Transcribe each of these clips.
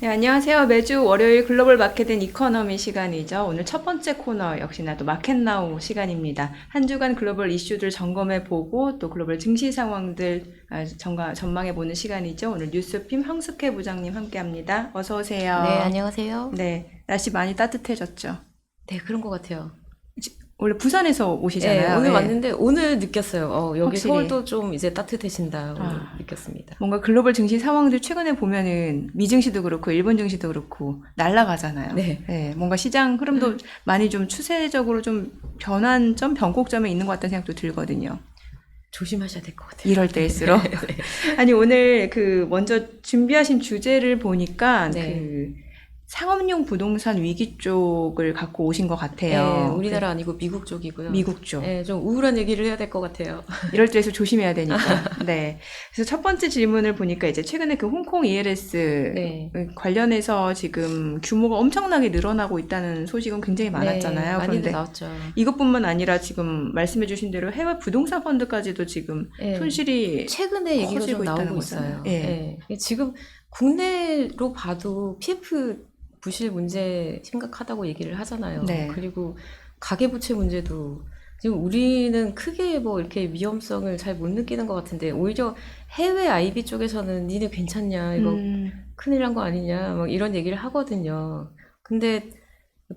네, 안녕하세요. 매주 월요일 글로벌 마케팅 이코노미 시간이죠. 오늘 첫 번째 코너 역시나 또 마켓나우 시간입니다. 한 주간 글로벌 이슈들 점검해보고 또 글로벌 증시 상황들 전망해보는 시간이죠. 오늘 뉴스핌 황숙혜 부장님 함께합니다. 어서 네, 오세요. 안녕하세요. 네, 날씨 많이 따뜻해졌죠. 네, 그런 것 같아요. 원래 부산에서 네, 오시잖아요. 오늘 네, 왔는데 오늘 느꼈어요. 여기 확실히. 서울도 좀 이제 따뜻해진다. 오늘 아. 느꼈습니다. 뭔가 글로벌 증시 상황들 최근에 보면은 미증시도 그렇고 일본 증시도 그렇고 날아가잖아요. 네. 뭔가 시장 흐름도 많이 좀 추세적으로 좀 변환점, 변곡점에 있는 것 같다는 생각도 들거든요. 조심하셔야 될 것 같아요. 이럴 때일수록. 아니, 오늘 먼저 준비하신 주제를 보니까 네. 상업용 부동산 위기 쪽을 갖고 오신 것 네, 같아요. 우리나라 아니고 미국 쪽이고요. 미국 쪽. 네, 좀 우울한 얘기를 해야 될 것 같아요. 이럴 때일수록 조심해야 되니까. 네. 그래서 첫 번째 질문을 보니까 이제 최근에 홍콩 ELS 네. 관련해서 지금 규모가 엄청나게 늘어나고 있다는 소식은 굉장히 많았잖아요. 네, 많이들 그런데 나왔죠. 이것뿐만 아니라 지금 말씀해주신 대로 해외 부동산 펀드까지도 지금 네. 손실이 최근에 얘기가 커지고 좀 있다는 나오고 거잖아요. 있어요. 예. 네. 지금 국내로 봐도 PF 부실 문제 심각하다고 얘기를 하잖아요. 네. 그리고 가계부채 문제도 지금 우리는 크게 뭐 이렇게 위험성을 잘 못 느끼는 것 같은데 오히려 해외 IB 쪽에서는 니네 괜찮냐 이거 큰일 난 거 아니냐 막 이런 얘기를 하거든요. 근데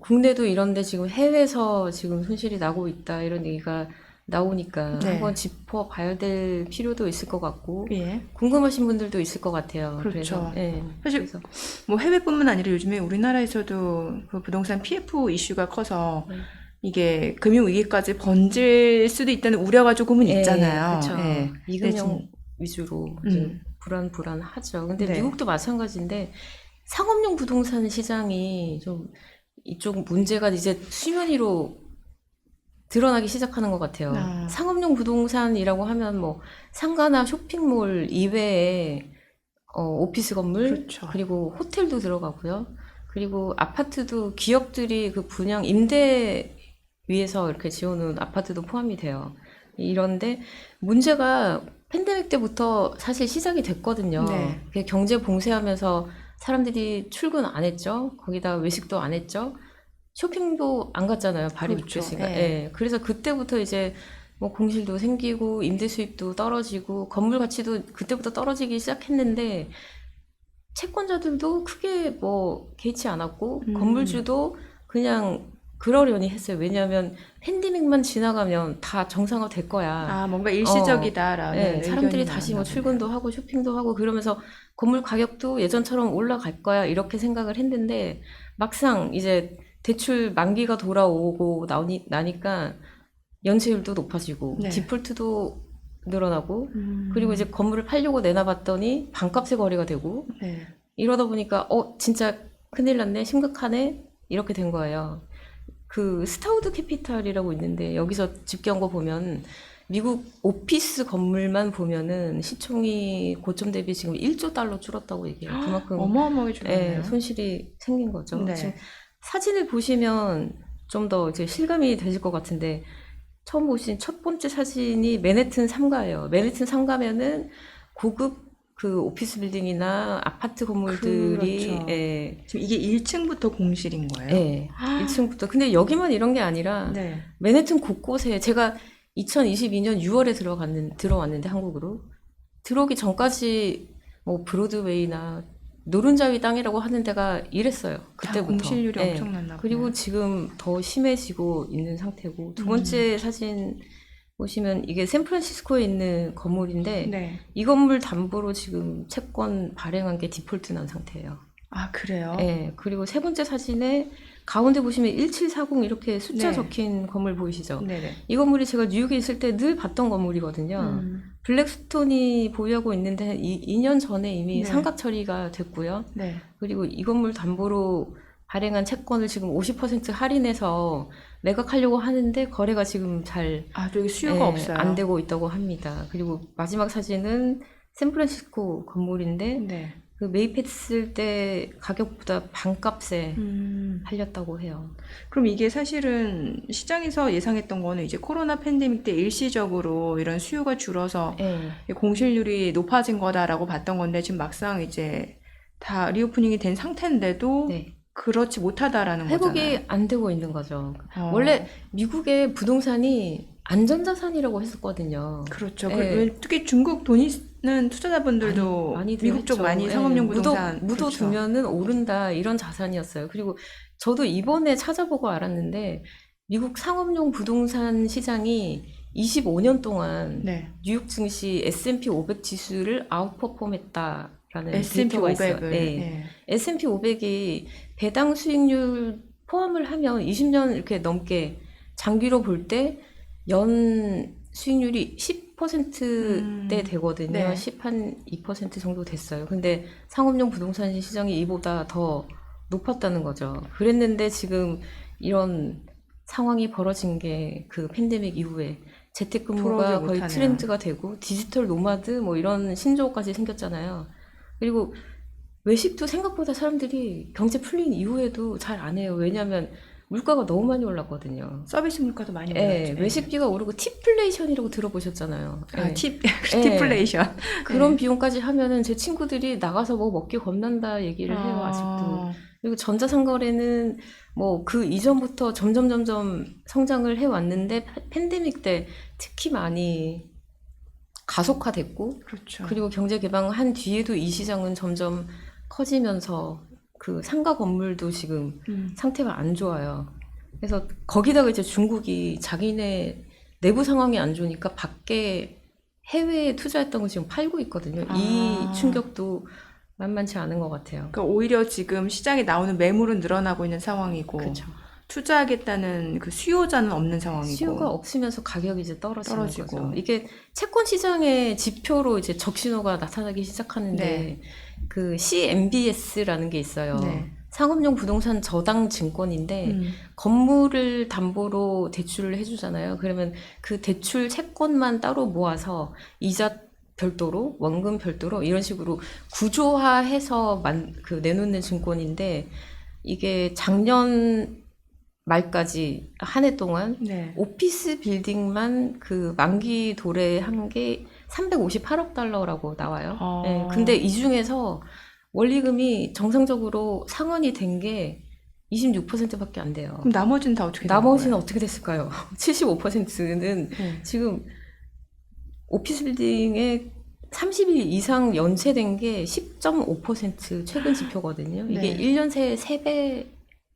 국내도 이런데 지금 해외에서 지금 손실이 나고 있다 이런 얘기가 나오니까 네. 한번 짚어봐야 될 필요도 있을 것 같고 예. 궁금하신 분들도 있을 것 같아요. 그렇죠. 그래서, 예. 사실 그래서, 뭐 해외뿐만 아니라 요즘에 우리나라에서도 그 부동산 PF 이슈가 커서 이게 금융위기까지 번질 수도 있다는 우려가 조금은 있잖아요. 그렇죠. 예. 미금융 위주로 지금 불안하죠. 근데 네. 미국도 마찬가지인데 상업용 부동산 시장이 좀 이쪽 문제가 이제 수면 위로 드러나기 시작하는 것 같아요. 아. 상업용 부동산이라고 하면 뭐 상가나 쇼핑몰 이외에 오피스 건물 그렇죠. 그리고 호텔도 들어가고요. 그리고 아파트도 기업들이 그 분양 임대 위에서 이렇게 지어놓은 아파트도 포함이 돼요. 이런데 문제가 팬데믹 때부터 사실 시작이 됐거든요. 네. 그게 경제 봉쇄하면서 사람들이 출근 안 했죠. 거기다 외식도 안 했죠. 쇼핑도 안 갔잖아요. 발이 그렇죠. 묶였으니까. 예. 예. 그래서 그때부터 이제 뭐 공실도 생기고 임대 수입도 떨어지고 건물 가치도 그때부터 떨어지기 시작했는데 채권자들도 크게 뭐 개의치 않았고 건물주도 그냥 그러려니 했어요. 왜냐하면 팬데믹만 지나가면 다 정상화 될 거야. 아, 뭔가 일시적이다라는 네, 사람들이 의견이 다시 뭐 나왔나 출근도 하고 쇼핑도 하고 그러면서 건물 가격도 예전처럼 올라갈 거야 이렇게 생각을 했는데 막상 이제 대출 만기가 돌아오고 나니까 연체율도 높아지고 네. 디폴트도 늘어나고 그리고 이제 건물을 팔려고 내놔봤더니 반값에 거래가 되고 네. 이러다 보니까 진짜 큰일 났네 심각하네 이렇게 된 거예요. 그 스타우드 캐피탈이라고 있는데 여기서 집계한 거 보면 미국 오피스 건물만 보면은 시총이 고점 대비 지금 1조 달러 줄었다고 얘기해요. 그만큼 어마어마하게 줄었네요. 손실이 생긴 거죠. 네. 지금 사진을 보시면 좀 더 이제 실감이 되실 것 같은데 처음 보신 첫 번째 사진이 맨해튼 3가예요. 맨해튼 3가면은 고급 그 오피스 빌딩이나 아파트 건물들이 그렇죠. 지금 이게 1층부터 공실인 거예요? 예, 1층부터. 근데 여기만 이런 게 아니라 네. 맨해튼 곳곳에 제가 2022년 6월에 들어왔는데 한국으로 들어오기 전까지 뭐 브로드웨이나 노른자위 땅이라고 하는 데가 이랬어요. 그때부터. 공실률이 예. 엄청났나 보네요. 그리고 지금 더 심해지고 있는 상태고 두 번째 사진 보시면 이게 샌프란시스코에 있는 건물인데 네. 이 건물 담보로 지금 채권 발행한 게 디폴트 난 상태예요. 아, 그래요? 네, 그리고 세 번째 사진에 가운데 보시면 1740 이렇게 숫자 네. 적힌 건물 보이시죠? 네네. 이 건물이 제가 뉴욕에 있을 때 늘 봤던 건물이거든요. 블랙스톤이 보유하고 있는데 한 2년 전에 이미 네. 상각 처리가 됐고요. 네. 그리고 이 건물 담보로 발행한 채권을 지금 50% 할인해서 매각하려고 하는데 거래가 지금 잘 아, 저기 수요가 없어요. 안 되고 있다고 합니다. 그리고 마지막 사진은 샌프란시스코 건물인데 네. 그 매입했을 때 가격보다 반값에 팔렸다고 해요. 그럼 이게 사실은 시장에서 예상했던 거는 이제 코로나 팬데믹 때 일시적으로 이런 수요가 줄어서 네. 공실률이 높아진 거다라고 봤던 건데 지금 막상 이제 다 리오프닝이 된 상태인데도 네. 그렇지 못하다라는 회복이 거잖아요. 안 되고 있는 거죠. 어, 원래 미국의 부동산이 안전자산이라고 했었거든요. 그렇죠. 예. 특히 중국 돈 있는 투자자분들도 많이들 미국 쪽 했죠. 많이 예, 상업용 부동산 그렇죠. 묻어두면은 오른다 이런 자산이었어요. 그리고 저도 이번에 찾아보고 알았는데 미국 상업용 부동산 시장이 25년 동안 네. 뉴욕 증시 S&P 500 지수를 아웃퍼폼했다라는 S&P 데이터가 있어요. 500을 네. S&P 500이 배당 수익률 포함을 하면 20년 이렇게 넘게 장기로 볼 때 연 수익률이 10%대 되거든요. 네. 10한2% 정도 됐어요. 근데 상업용 부동산 시장이 이보다 더 높았다는 거죠. 그랬는데 지금 이런 상황이 벌어진 게 그 팬데믹 이후에 재택근무가 돌아오지 거의 못하네요. 트렌드가 되고 디지털 노마드 뭐 이런 신조어까지 생겼잖아요. 그리고 외식도 생각보다 사람들이 경제 풀린 이후에도 잘 안 해요. 왜냐하면 물가가 너무 많이 올랐거든요. 서비스 물가도 많이 예, 올랐죠. 외식비가 오르고 팁플레이션이라고 들어보셨잖아요. 예. 팁플레이션. 그런 비용까지 하면은 제 친구들이 나가서 뭐 먹기 겁난다 얘기를 해요, 아직도. 그리고 전자상거래는 뭐 그 이전부터 점점 성장을 해왔는데 팬데믹 때 특히 많이 가속화됐고 그렇죠. 그리고 경제 개방한 뒤에도 이 시장은 점점 커지면서 그 상가 건물도 지금 상태가 안 좋아요. 그래서 거기다가 이제 중국이 자기네 내부 상황이 안 좋으니까 밖에 해외에 투자했던 거 지금 팔고 있거든요. 이 충격도 만만치 않은 것 같아요. 그러니까 오히려 지금 시장에 나오는 매물은 늘어나고 있는 상황이고 그렇죠. 투자하겠다는 그 수요자는 없는 상황이고 수요가 없으면서 가격이 이제 떨어지는 떨어지고. 거죠. 이게 채권 시장의 지표로 이제 적신호가 나타나기 시작하는데 네. 그 CMBS라는 게 있어요. 네. 상업용 부동산 저당 증권인데 건물을 담보로 대출을 해주잖아요. 그러면 그 대출 채권만 따로 모아서 이자 별도로 원금 별도로 이런 식으로 구조화해서 내놓는 증권인데 이게 작년 말까지 한 해 동안 네. 오피스 빌딩만 그 만기 도래한 게 358억 달러라고 나와요. 네, 근데 이 중에서 원리금이 정상적으로 상환이 된 게 26%밖에 안 돼요. 그럼 나머지는 다 어떻게 된 나머지는 거예요? 어떻게 됐을까요? 75%는 네. 지금 오피스 빌딩에 30일 이상 연체된 게 10.5% 최근 지표거든요. 이게 네. 1년 새에 3배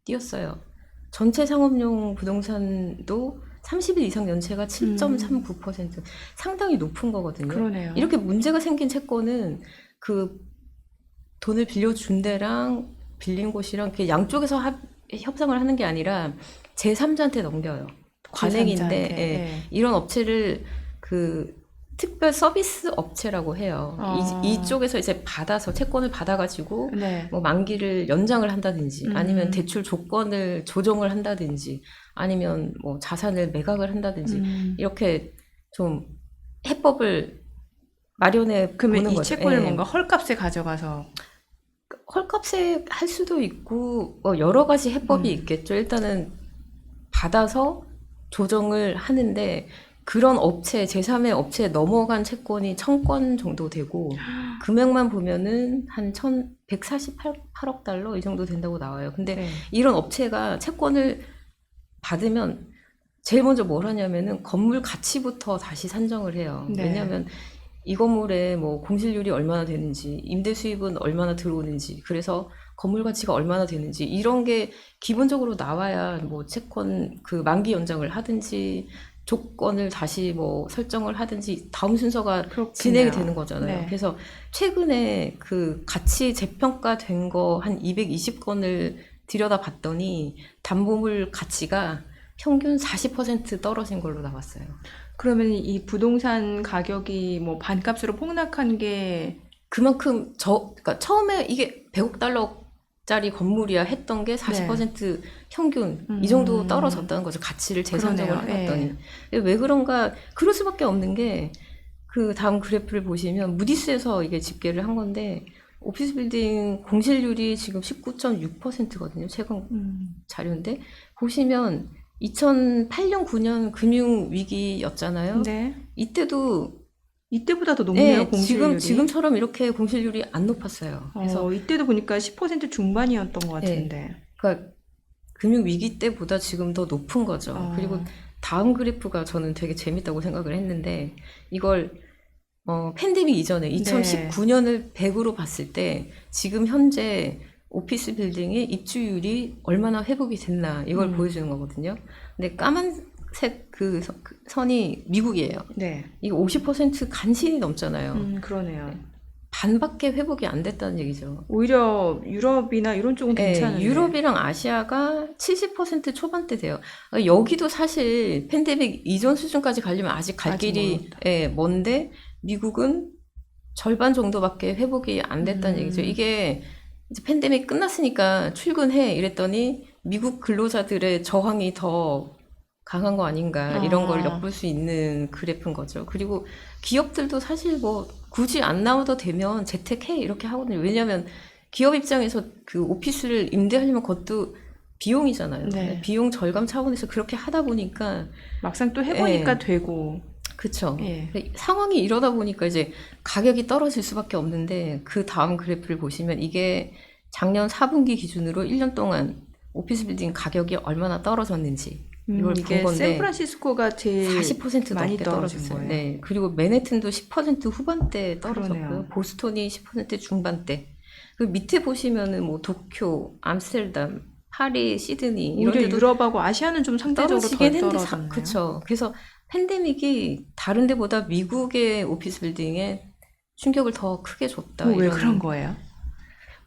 뛰었어요. 전체 상업용 부동산도 30일 이상 연체가 7.39%. 상당히 높은 거거든요. 그러네요. 이렇게 문제가 생긴 채권은 그 돈을 빌려준 데랑 빌린 곳이랑 이렇게 양쪽에서 협상을 하는 게 아니라 제3자한테 넘겨요. 관행인데 제3자한테. 예. 네. 이런 업체를 그 특별 서비스 업체라고 해요. 이쪽에서 이제 받아서 채권을 받아가지고 네. 뭐 만기를 연장을 한다든지 아니면 대출 조건을 조정을 한다든지 아니면 뭐 자산을 매각을 한다든지 이렇게 좀 해법을 마련해 그러면 보는 이 거죠. 채권을 예. 뭔가 헐값에 가져가서 헐값에 할 수도 있고 여러 가지 해법이 있겠죠. 일단은 받아서 조정을 하는데 그런 업체, 제3의 업체에 넘어간 채권이 1000건 정도 되고 금액만 보면은 한 148억 달러 이 정도 된다고 나와요. 근데 네. 이런 업체가 채권을 받으면 제일 먼저 뭘 하냐면은 건물 가치부터 다시 산정을 해요. 네. 왜냐하면 이 건물에 뭐 공실률이 얼마나 되는지, 임대 수입은 얼마나 들어오는지, 그래서 건물 가치가 얼마나 되는지 이런 게 기본적으로 나와야 뭐 채권 그 만기 연장을 하든지 조건을 다시 뭐 설정을 하든지 다음 순서가 그렇겠네요. 진행이 되는 거잖아요. 네. 그래서 최근에 그 가치 재평가된 거 한 220건을 들여다봤더니 담보물 가치가 평균 40% 떨어진 걸로 나왔어요. 그러면 이 부동산 가격이 뭐 반값으로 폭락한 게 그만큼 그러니까 처음에 이게 100억 달러짜리 건물이야 했던 게 40% 평균 이 정도 떨어졌다는 거죠. 가치를 재산정을 그러네요. 해봤더니. 왜 그런가? 그럴 수밖에 없는 게 그 다음 그래프를 보시면 무디스에서 이게 집계를 한 건데 오피스 빌딩 공실률이 지금 19.6%거든요. 최근 자료인데 보시면 2008년 9년 금융 위기였잖아요. 네. 이때도 이때보다 더 높네요, 네, 공실률이. 지금처럼 이렇게 공실률이 안 높았어요. 그래서 이때도 보니까 10% 중반이었던 것 같은데. 그러니까 금융 위기 때보다 지금 더 높은 거죠. 그리고 다음 그래프가 저는 되게 재밌다고 생각을 했는데 이걸 팬데믹 이전에 2019년을 100으로 봤을 때 지금 현재 오피스 빌딩의 입주율이 얼마나 회복이 됐나 이걸 보여주는 거거든요. 근데 까만색 그 선이 미국이에요. 네. 이거 50% 간신히 넘잖아요. 그러네요. 반밖에 회복이 안 됐다는 얘기죠. 오히려 유럽이나 이런 쪽은 괜찮은데. 유럽이랑 아시아가 70% 초반대 돼요. 여기도 사실 팬데믹 이전 수준까지 가려면 아직 갈 길이 먼데 미국은 절반 정도밖에 회복이 안 됐다는 얘기죠. 이게 이제 팬데믹 끝났으니까 출근해 이랬더니 미국 근로자들의 저항이 더 강한 거 아닌가 이런 걸 엿볼 수 있는 그래프인 거죠. 그리고 기업들도 사실 뭐 굳이 안 나와도 되면 재택해 이렇게 하거든요. 왜냐하면 기업 입장에서 그 오피스를 임대하려면 그것도 비용이잖아요. 네. 비용 절감 차원에서 그렇게 하다 보니까 막상 또 해보니까 되고. 그쵸. 상황이 이러다 보니까 이제 가격이 떨어질 수밖에 없는데 그 다음 그래프를 보시면 이게 작년 4분기 기준으로 1년 동안 오피스 빌딩 가격이 얼마나 떨어졌는지 이걸 이게 본 건데 샌프란시스코가 제일 40% 많이 넘게 떨어진 떨어졌어요. 거예요. 네. 그리고 맨해튼도 10% 후반대 떨어졌고요. 그러네요. 보스턴이 10% 중반대. 그 밑에 보시면은 뭐 도쿄, 암스테르담, 파리, 시드니 이런 오히려 데도 유럽하고 아시아는 좀 상대적으로 더 떨어지긴 했는데 떨어졌나요? 그렇죠. 그래서 팬데믹이 다른 데보다 미국의 오피스 빌딩에 충격을 더 크게 줬다. 왜 이런 그런 거예요?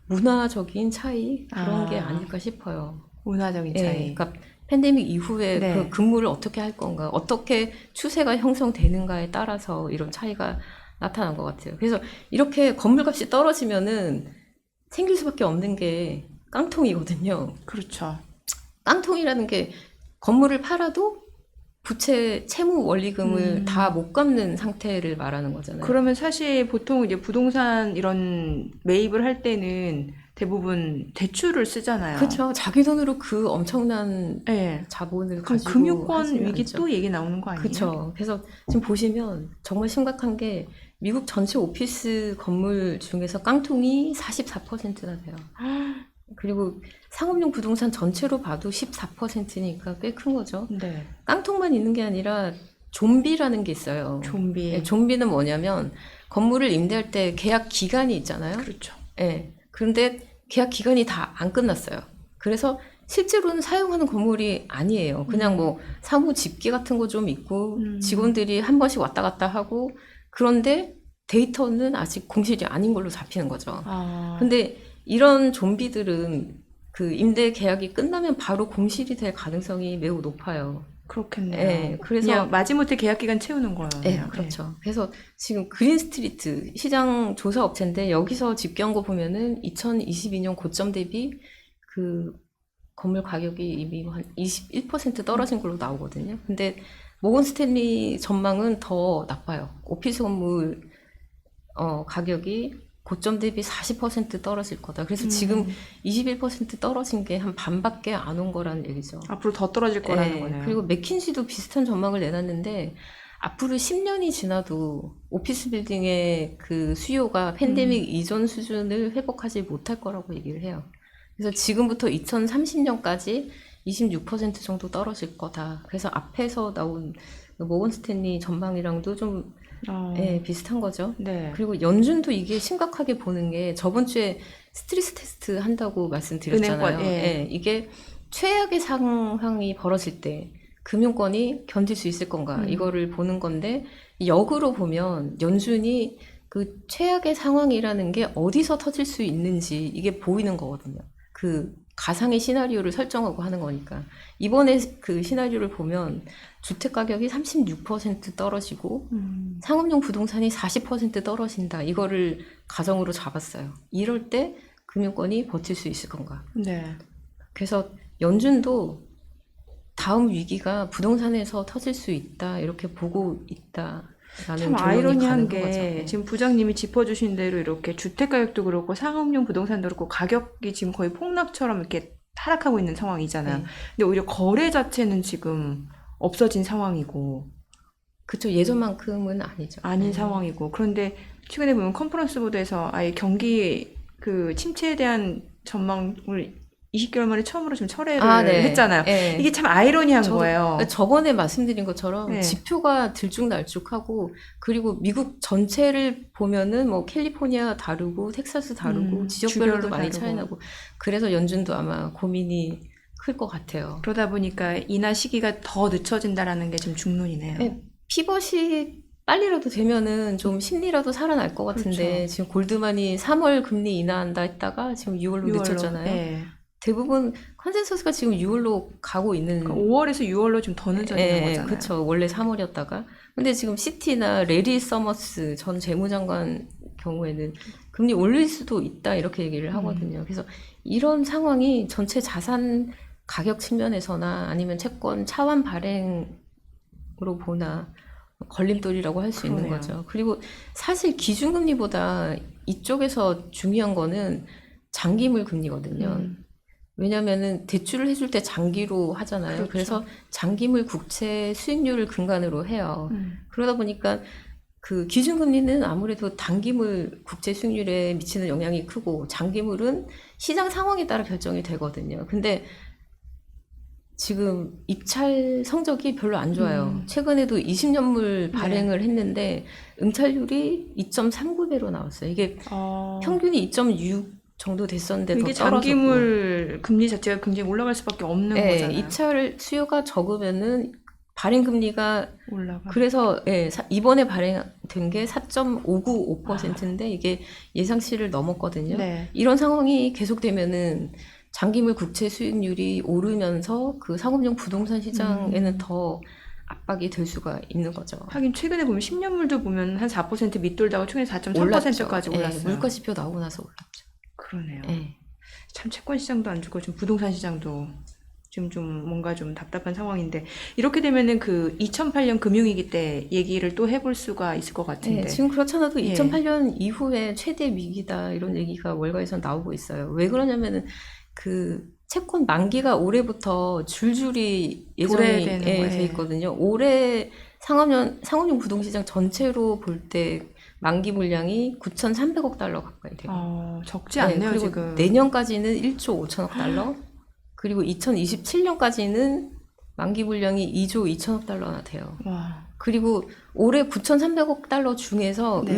문화적인 차이 그런 게 아닐까 싶어요. 문화적인 차이. 그러니까 팬데믹 이후에 그 근무를 어떻게 할 건가, 어떻게 추세가 형성되는가에 따라서 이런 차이가 나타난 것 같아요. 그래서 이렇게 건물값이 떨어지면은 생길 수밖에 없는 게 깡통이거든요. 그렇죠. 깡통이라는 게 건물을 팔아도 부채 채무 원리금을 다 못 갚는 상태를 말하는 거잖아요. 그러면 사실 보통 이제 부동산 이런 매입을 할 때는 대부분 대출을 쓰잖아요. 그렇죠. 자기 돈으로 그 엄청난 자본을 그럼 가지고 금융권 위기 또 얘기 나오는 거 아니에요? 그렇죠. 그래서 지금 보시면 정말 심각한 게 미국 전체 오피스 건물 중에서 깡통이 44%나 돼요. 그리고 상업용 부동산 전체로 봐도 14%니까 꽤 큰 거죠. 네. 깡통만 있는 게 아니라 좀비라는 게 있어요. 좀비. 네, 좀비는 뭐냐면 건물을 임대할 때 계약 기간이 있잖아요. 그렇죠. 네. 그런데 계약 기간이 다 안 끝났어요. 그래서 실제로는 사용하는 건물이 아니에요. 그냥 뭐 사무 집기 같은 거 좀 있고 직원들이 한 번씩 왔다 갔다 하고 그런데 데이터는 아직 공실이 아닌 걸로 잡히는 거죠. 근데 이런 좀비들은 그 임대 계약이 끝나면 바로 공실이 될 가능성이 매우 높아요. 그렇겠네요. 네, 그래서 그냥 마지못해 계약 기간 채우는 거예요. 네, 그렇죠. 그래서 지금 그린 스트리트 시장 조사 업체인데 여기서 집계한 거 보면은 2022년 고점 대비 그 건물 가격이 이미 한 21% 떨어진 걸로 나오거든요. 근데 모건 스탠리 전망은 더 나빠요. 오피스 건물 가격이 고점 대비 40% 떨어질 거다. 그래서 지금 21% 떨어진 게 한 반밖에 안 온 거라는 얘기죠. 앞으로 더 떨어질 거라는 거네요. 그리고 맥킨시도 비슷한 전망을 내놨는데 앞으로 10년이 지나도 오피스 빌딩의 그 수요가 팬데믹 이전 수준을 회복하지 못할 거라고 얘기를 해요. 그래서 지금부터 2030년까지 26% 정도 떨어질 거다. 그래서 앞에서 나온 모건 스탠리 전망이랑도 좀 비슷한 거죠. 네. 그리고 연준도 이게 심각하게 보는 게 저번 주에 스트레스 테스트 한다고 말씀드렸잖아요. 은행권, 이게 최악의 상황이 벌어질 때 금융권이 견딜 수 있을 건가 이거를 보는 건데 역으로 보면 연준이 그 최악의 상황이라는 게 어디서 터질 수 있는지 이게 보이는 거거든요. 그 가상의 시나리오를 설정하고 하는 거니까 이번에 그 시나리오를 보면 주택 가격이 36% 떨어지고 상업용 부동산이 40% 떨어진다. 이거를 가정으로 잡았어요. 이럴 때 금융권이 버틸 수 있을 건가? 네. 그래서 연준도 다음 위기가 부동산에서 터질 수 있다. 이렇게 보고 있다. 참 아이러니한 게 지금 부장님이 짚어주신 대로 이렇게 주택 가격도 그렇고 상업용 부동산도 그렇고 가격이 지금 거의 폭락처럼 이렇게 하락하고 있는 상황이잖아요. 근데 오히려 거래 자체는 지금 없어진 상황이고 그쵸. 예전만큼은 아니죠. 아닌 상황이고. 그런데 최근에 보면 컨퍼런스 보도에서 아예 경기 그 침체에 대한 전망을 20개월 만에 처음으로 지금 철회를 네. 했잖아요. 예. 이게 참 아이러니한 저도 거예요. 저번에 말씀드린 것처럼 네. 지표가 들쭉날쭉하고 그리고 미국 전체를 보면은 뭐 캘리포니아 다르고 텍사스 다르고 지역별로도 주별로 많이 다르고. 차이나고 그래서 연준도 아마 고민이 클 것 같아요. 그러다 보니까 인하 시기가 더 늦춰진다라는 게 좀 중론이네요. 네, 피벗이 빨리라도 되면은 좀 심리라도 살아날 것 같은데 그렇죠. 지금 골드만이 3월 금리 인하한다 했다가 지금 6월로 늦췄잖아요. 예. 대부분 컨센서스가 지금 6월로 가고 있는 그러니까 5월에서 6월로 좀 더 늦어지는 거잖아요. 그렇죠. 원래 3월이었다가. 근데 지금 시티나 레리 서머스 전 재무장관 경우에는 금리 올릴 수도 있다 이렇게 얘기를 하거든요. 그래서 이런 상황이 전체 자산 가격 측면에서나 아니면 채권 차환 발행으로 보나 걸림돌이라고 할 수 있는 그러네요. 거죠. 그리고 사실 기준금리보다 이쪽에서 중요한 거는 장기물 금리거든요. 왜냐면은 대출을 해줄 때 장기로 하잖아요. 그렇죠. 그래서 장기물 국채 수익률을 근간으로 해요. 그러다 보니까 그 기준금리는 아무래도 단기물 국채 수익률에 미치는 영향이 크고 장기물은 시장 상황에 따라 결정이 되거든요. 근데 지금 입찰 성적이 별로 안 좋아요. 최근에도 20년물 발행을 했는데 응찰률이 2.39배로 나왔어요. 이게 평균이 2.6 정도 됐었는데 이게 더 떨어졌고. 장기물 금리 자체가 굉장히 올라갈 수밖에 없는 거잖아요. 입찰 수요가 적으면은 발행 금리가 올라가. 그래서 이번에 발행된 게 4.595%인데 이게 예상치를 넘었거든요. 네. 이런 상황이 계속되면은 장기물 국채 수익률이 오르면서 그 상업용 부동산 시장에는 더 압박이 될 수가 있는 거죠. 하긴 최근에 보면 10년물도 보면 한 4% 밑돌다가 최근에 4.3%까지 올랐어요. 물가 지표 나오고 나서 올랐죠. 그러네요. 예. 참 채권 시장도 안 좋고 좀 부동산 시장도 지금 좀 뭔가 좀 답답한 상황인데 이렇게 되면은 그 2008년 금융위기 때 얘기를 또 해볼 수가 있을 것 같은데. 지금 그렇잖아도 예. 2008년 이후에 최대 위기다 이런 얘기가 월가에서 나오고 있어요. 왜 그러냐면은 그 채권 만기가 올해부터 줄줄이 예정이 도래되는 거예요. 돼 있거든요. 올해 상업용 부동시장 전체로 볼 때 만기 물량이 9,300억 달러 가까이 돼요. 적지 않네요, 그리고 지금. 내년까지는 1조 5천억 달러, 그리고 2027년까지는 만기 물량이 2조 2천억 달러나 돼요. 와. 그리고 올해 9,300억 달러 중에서 네.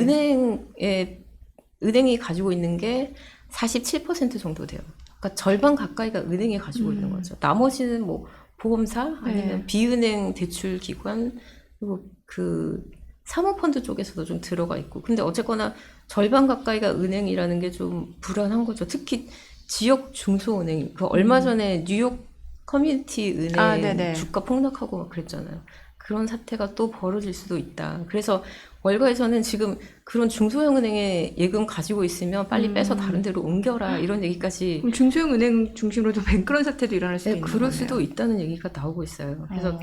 은행이 가지고 있는 게 47% 정도 돼요. 그러니까 절반 가까이가 은행이 가지고 있는 거죠. 나머지는 뭐 보험사 아니면 비은행 대출 기관 그리고 그 사모펀드 쪽에서도 좀 들어가 있고. 근데 어쨌거나 절반 가까이가 은행이라는 게 좀 불안한 거죠. 특히 지역 중소은행. 그 얼마 전에 뉴욕 커뮤니티 은행 네네. 주가 폭락하고 막 그랬잖아요. 그런 사태가 또 벌어질 수도 있다. 그래서 월가에서는 지금 그런 중소형 은행에 예금 가지고 있으면 빨리 빼서 다른 데로 옮겨라 이런 얘기까지. 그럼 중소형 은행 중심으로 좀 그런 사태도 일어날 수도 있는 그럴 거네요. 수도 있다는 얘기가 나오고 있어요. 그래서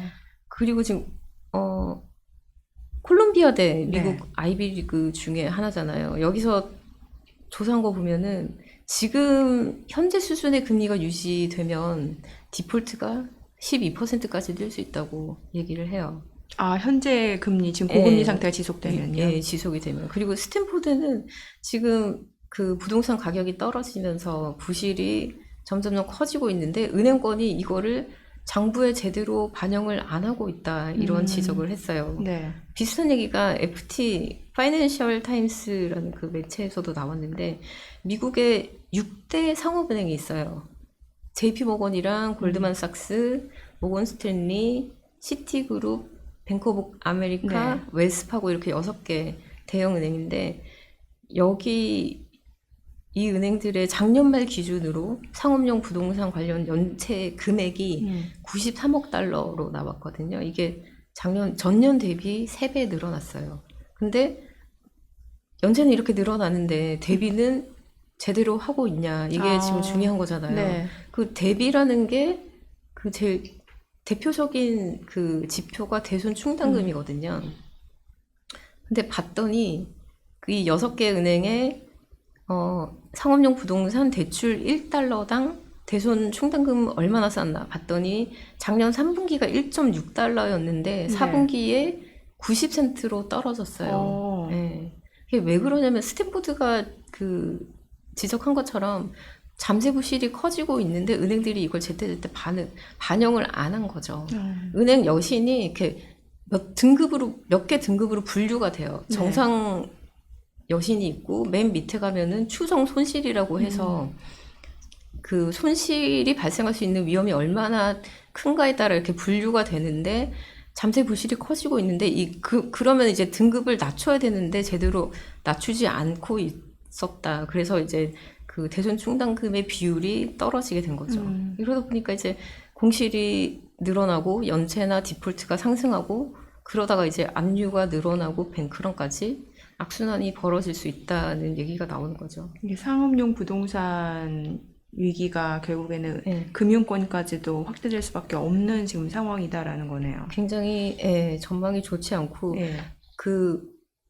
그리고 지금 콜롬비아대 미국 아이비리그 중에 하나잖아요. 여기서 조사한 거 보면은 지금 현재 수준의 금리가 유지되면 디폴트가 12%까지 늘 수 있다고 얘기를 해요. 현재 금리 지금 고금리 상태가 지속되면요. 지속이 되면. 그리고 스탠포드는 지금 그 부동산 가격이 떨어지면서 부실이 점점 커지고 있는데 은행권이 이거를 장부에 제대로 반영을 안 하고 있다 이런 지적을 했어요. 네. 비슷한 얘기가 FT 파이낸셜 타임스라는 그 매체에서도 나왔는데 미국에 6대 상업은행이 있어요. JP 모건이랑 골드만삭스, 모건 스탠리, 시티그룹, 뱅크 오브 아메리카, 웰스파고 이렇게 6개 대형 은행인데 여기 이 은행들의 작년 말 기준으로 상업용 부동산 관련 연체 금액이 93억 달러로 나왔거든요. 이게 전년 대비 3배 늘어났어요. 근데 연체는 이렇게 늘어나는데 대비는 제대로 하고 있냐 이게 지금 중요한 거잖아요. 네. 그 대비라는 게 그 제일 대표적인 그 지표가 대손 충당금이거든요. 근데 봤더니 그 이 6개 은행의 상업용 부동산 대출 1달러당 대손 충당금 얼마나 쌌나 봤더니 작년 3분기가 1.6달러였는데 4분기에 90센트로 떨어졌어요. 어. 예. 이게 왜 그러냐면 스탠포드가 그 지적한 것처럼 잠재 부실이 커지고 있는데 은행들이 이걸 제때제때 반영을 안 한 거죠. 은행 여신이 이렇게 몇 개 등급으로 분류가 돼요. 네. 정상 여신이 있고 맨 밑에 가면은 추정 손실이라고 해서 그 손실이 발생할 수 있는 위험이 얼마나 큰가에 따라 이렇게 분류가 되는데 잠재 부실이 커지고 있는데 그러면 이제 등급을 낮춰야 되는데 제대로 낮추지 않고 있었다. 그래서 이제 그 대손 충당금의 비율이 떨어지게 된 거죠. 이러다 보니까 이제 공실이 늘어나고 연체나 디폴트가 상승하고 그러다가 이제 압류가 늘어나고 뱅크런까지 악순환이 벌어질 수 있다는 얘기가 나오는 거죠. 이게 상업용 부동산 위기가 결국에는 네. 금융권까지도 확대될 수밖에 없는 지금 상황이다라는 거네요. 굉장히 전망이 좋지 않고 예. 그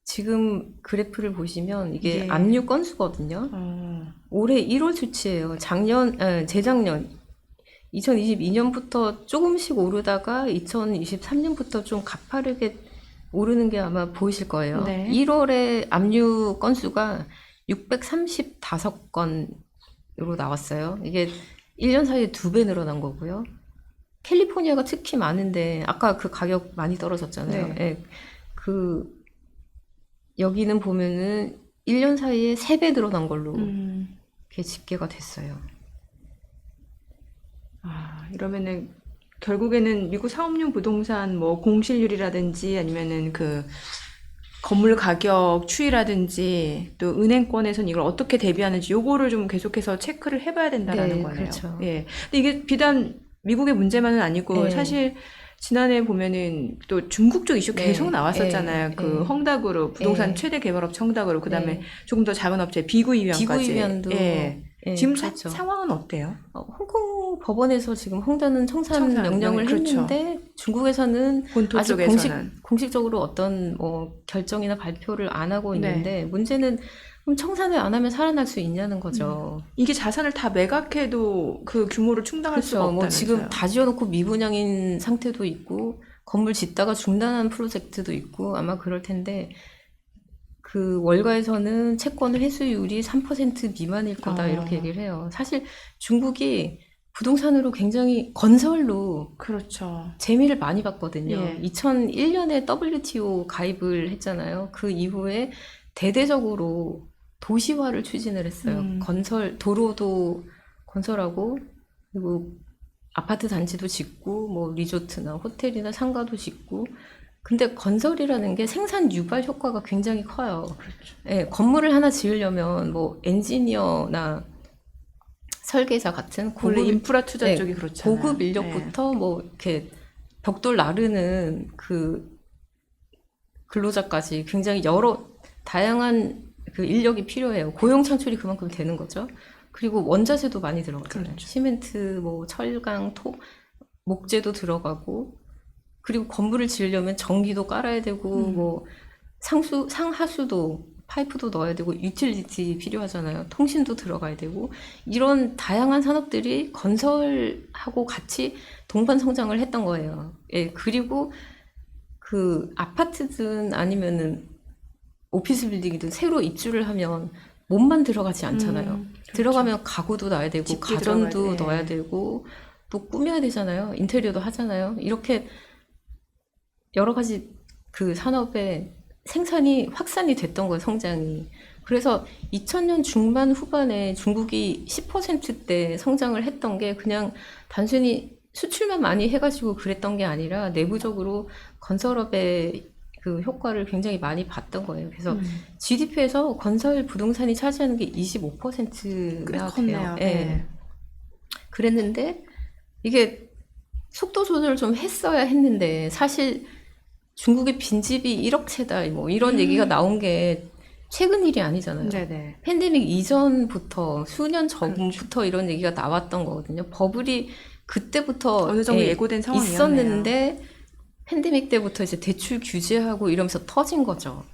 지금 그래프를 보시면 이게 예. 압류 건수거든요. 올해 1월 수치예요. 재작년 2022년부터 조금씩 오르다가 2023년부터 좀 가파르게 오르는 게 아마 보이실 거예요. 네. 1월에 압류 건수가 635건으로 나왔어요. 이게 1년 사이에 2배 늘어난 거고요. 캘리포니아가 특히 많은데 아까 그 가격 많이 떨어졌잖아요. 네. 예. 여기는 보면은 1년 사이에 3배 늘어난 걸로 이렇게 집계가 됐어요. 이러면은 결국에는 미국 상업용 부동산 뭐 공실률이라든지 아니면은 그 건물 가격 추이라든지 또 은행권에서는 이걸 어떻게 대비하는지 요거를 좀 계속해서 체크를 해봐야 된다라는 네, 거네요. 그렇죠. 예. 근데 이게 비단 미국의 문제만은 아니고 네. 사실 지난해 보면은 또 중국 쪽 이슈 네, 계속 나왔었잖아요. 네, 그 네. 헝다그룹 부동산 네. 최대 개발업체 헝다그룹 그다음에 네. 조금 더 작은 업체 비구이위안까지. 비구이위안도 예. 예, 지금 그렇죠. 상황은 어때요? 홍콩 법원에서 지금 헝다는 청산 청산 명령을 그렇죠. 했는데 중국에서는 본토 아직 쪽에서는 공식적으로 어떤 뭐 결정이나 발표를 안 하고 네. 있는데 문제는 그럼 청산을 안 하면 살아날 수 있냐는 거죠. 이게 자산을 다 매각해도 그 규모를 충당할 수가 그렇죠. 뭐 없다면서요. 지금 다 지어놓고 미분양인 상태도 있고 건물 짓다가 중단한 프로젝트도 있고 아마 그럴 텐데 그 월가에서는 채권 회수율이 3% 미만일 거다 이렇게 얘기를 해요. 사실 중국이 부동산으로 굉장히 건설로 그렇죠. 재미를 많이 봤거든요. 예. 2001년에 WTO 가입을 했잖아요. 그 이후에 대대적으로 도시화를 추진을 했어요. 도로도 건설하고 그리고 아파트 단지도 짓고 뭐 리조트나 호텔이나 상가도 짓고 근데 건설이라는 게 생산 유발 효과가 굉장히 커요. 그렇죠. 예, 건물을 하나 지으려면 뭐 엔지니어나 설계자 같은 원래 고급 인프라 투자 네, 쪽이 그렇잖아요. 고급 인력부터 뭐 이렇게 벽돌 나르는 그 근로자까지 굉장히 다양한 그 인력이 필요해요. 고용 창출이 그만큼 되는 거죠. 그리고 원자재도 많이 들어가잖아요. 그렇죠. 시멘트, 뭐 철강, 목재도 들어가고 그리고 건물을 지으려면 전기도 깔아야 되고 뭐 상하수도 파이프도 넣어야 되고 유틸리티 필요하잖아요. 통신도 들어가야 되고 이런 다양한 산업들이 건설하고 같이 동반 성장을 했던 거예요. 예, 그리고 그 아파트든 아니면은 오피스 빌딩이든 새로 입주를 하면 몸만 들어가지 않잖아요. 그렇죠. 들어가면 가구도 놔야 되고 집기 가전도 들어가야 넣어야 되고 또 꾸며야 되잖아요. 인테리어도 하잖아요. 이렇게 여러 가지 그 산업의 생산이 확산이 됐던 거예요, 성장이. 그래서 2000년 중반 후반에 중국이 10%대 성장을 했던 게 그냥 단순히 수출만 많이 해가지고 그랬던 게 아니라 내부적으로 건설업의 그 효과를 굉장히 많이 봤던 거예요. 그래서 GDP에서 건설 부동산이 차지하는 게 25%나 꽤 컸네요. 돼요. 예. 그랬는데 이게 속도 조절을 좀 했어야 했는데 사실 중국의 빈집이 1억 채다 뭐 이런 얘기가 나온 게 최근 일이 아니잖아요. 네네. 팬데믹 이전부터 수년 전부터 이런 얘기가 나왔던 거거든요. 버블이 그때부터 어느 정도 예고된 상황이었네요. 있었는데 팬데믹 때부터 이제 대출 규제하고 이러면서 터진 거죠.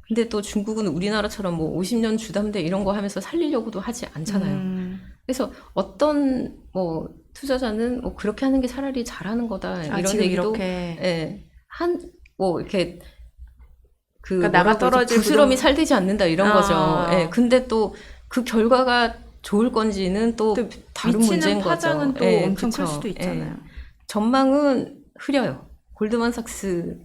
근데 또 중국은 우리나라처럼 뭐 50년 주담대 이런 거 하면서 살리려고도 하지 않잖아요. 그래서 어떤 뭐 투자자는 뭐 그렇게 하는 게 차라리 잘하는 거다 이런 지금 얘기도 이렇게 예, 뭐 이렇게 그 그러니까 나가 뭐라고 그러죠? 떨어질 부스럼이 부동- 살되지 않는다 이런 아. 거죠. 예, 근데 또 그 결과가 좋을 건지는 또 또 다른 미치는 문제인 파장은 거죠. 또 예, 엄청 클 그쵸. 수도 있잖아요. 예. 전망은 흐려요. 골드만삭스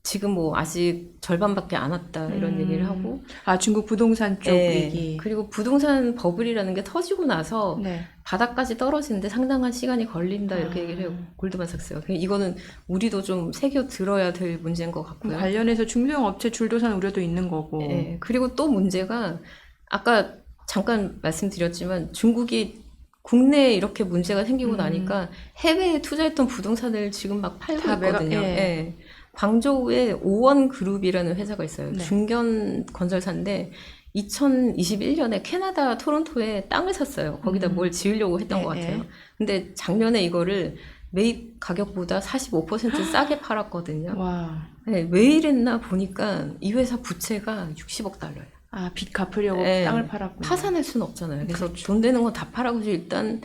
지금 뭐 아직 절반밖에 안 왔다 이런 얘기를 하고 아, 중국 부동산 쪽 예, 위기. 그리고 부동산 버블이라는 게 터지고 나서 네. 바닥까지 떨어지는데 상당한 시간이 걸린다 이렇게 얘기를 해요. 골드만삭스가. 이거는 우리도 좀 새겨 들어야 될 문제인 것 같고요. 관련해서 중소형 업체 줄도산 우려도 있는 거고. 예, 그리고 또 문제가 아까 잠깐 말씀드렸지만 중국이 국내에 이렇게 문제가 생기고 나니까 해외에 투자했던 부동산을 지금 막 팔고 다 있거든요. 예. 예. 광저우에 오원그룹이라는 회사가 있어요. 네. 중견 건설사인데 2021년에 캐나다 토론토에 땅을 샀어요. 거기다 뭘 지으려고 했던 예, 것 같아요. 예. 근데 작년에 이거를 매입 가격보다 45% 싸게 팔았거든요. 와. 네, 왜 이랬나 보니까 이 회사 부채가 60억 달러예요. 아, 빚 갚으려고 예, 땅을 팔았구나. 파산할 수는 없잖아요. 그래서 돈 되는 건 다 팔아가지고 일단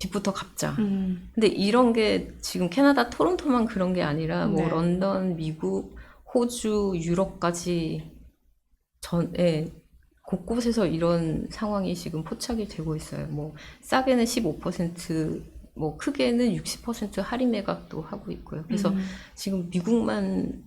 빚부터 갚자. 근데 이런 게 지금 캐나다 토론토만 그런 게 아니라 뭐 네. 런던, 미국, 호주, 유럽까지 곳곳에서 이런 상황이 지금 포착이 되고 있어요. 뭐 싸게는 15%, 뭐 크게는 60% 할인 매각도 하고 있고요. 그래서 지금 미국만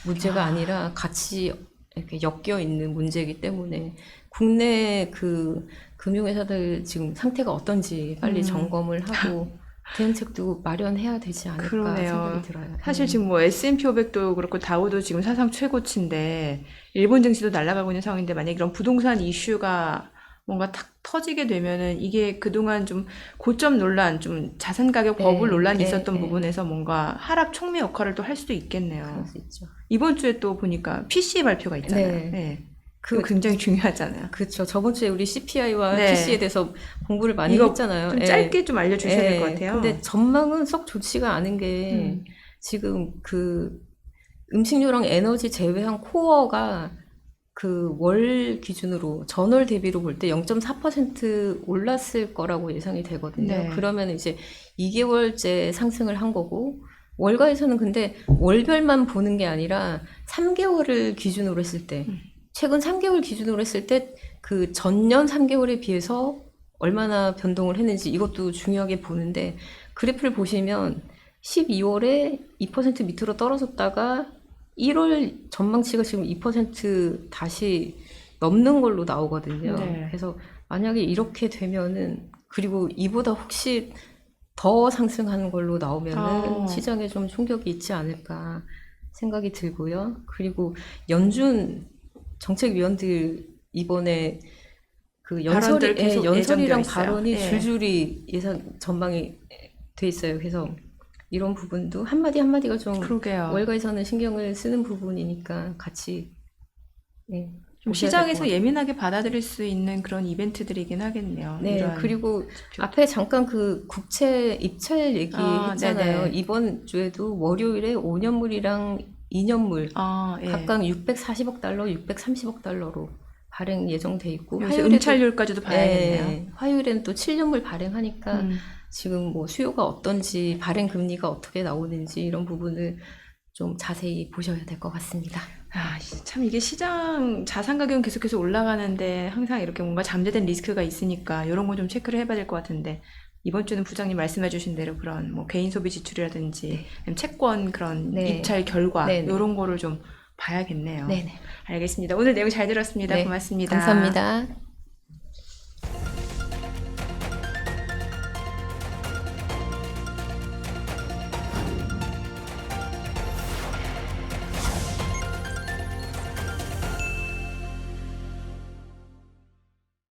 문제가 아니라 같이 이렇게 엮여 있는 문제이기 때문에 국내 그 금융회사들 지금 상태가 어떤지 빨리 점검을 하고 대응책도 마련해야 되지 않을까 그러네요. 생각이 들어요. 사실 지금 뭐 S&P 500도 그렇고 다우도 지금 사상 최고치인데 일본 증시도 날아가고 있는 상황인데 만약 이런 부동산 이슈가 뭔가 탁 터지게 되면은 이게 그동안 좀 고점 논란, 좀 자산 가격 버블 논란이 있었던 부분에서 뭔가 하락 촉매 역할을 또 할 수도 있겠네요. 그럴 수 있죠. 이번 주에 또 보니까 PCE 발표가 있잖아요. 네. 네. 그거 굉장히 중요하잖아요. 그렇죠. 저번 주에 우리 CPI와 네. PC에 대해서 공부를 많이 이거 했잖아요. 좀 예. 짧게 좀 알려주셔야 될 것 같아요. 근데 전망은 썩 좋지가 않은 게 지금 그 음식료랑 에너지 제외한 코어가 그 월 기준으로 전월 대비로 볼 때 0.4% 올랐을 거라고 예상이 되거든요. 네. 그러면 이제 2개월째 상승을 한 거고 월가에서는 근데 월별만 보는 게 아니라 3개월을 기준으로 했을 때 최근 3개월 기준으로 했을 때 그 전년 3개월에 비해서 얼마나 변동을 했는지 이것도 중요하게 보는데 그래프를 보시면 12월에 2% 밑으로 떨어졌다가 1월 전망치가 지금 2% 다시 넘는 걸로 나오거든요. 네. 그래서 만약에 이렇게 되면은 그리고 이보다 혹시 더 상승하는 걸로 나오면은 시장에 좀 충격이 있지 않을까 생각이 들고요. 그리고 연준 정책위원들 이번에 그 발언들 계속 연설이랑 예정되어 있어요. 발언이 예. 줄줄이 예상 전망이 돼 있어요. 그래서 이런 부분도 한마디 한마디가 좀 그러게요. 월가에서는 신경을 쓰는 부분이니까 같이 좀 보셔야 될것 시장에서 같아요. 예민하게 받아들일 수 있는 그런 이벤트들이긴 하겠네요. 네, 이런 그리고 앞에 잠깐 그 국채 입찰 아, 얘기했잖아요. 네네. 이번 주에도 월요일에 5년물이랑 2년물 예. 각각 640억 달러, 630억 달러로 발행 예정돼 있고 요새 화요일에도- 음찰률까지도 봐야겠네요. 네, 화요일에는 또 7년물 발행하니까 지금 뭐 수요가 어떤지 발행 금리가 어떻게 나오는지 이런 부분을 좀 자세히 보셔야 될 것 같습니다. 아, 참 이게 시장 자산 가격은 계속해서 올라가는데 항상 이렇게 뭔가 잠재된 리스크가 있으니까 이런 거 좀 체크를 해봐야 될 것 같은데 이번 주는 부장님 말씀해주신 대로 그런 뭐 개인 소비 지출이라든지 아니면 채권 그런 네. 입찰 결과 네네. 이런 거를 좀 봐야겠네요. 네네. 알겠습니다. 오늘 내용 잘 들었습니다. 네, 고맙습니다. 감사합니다.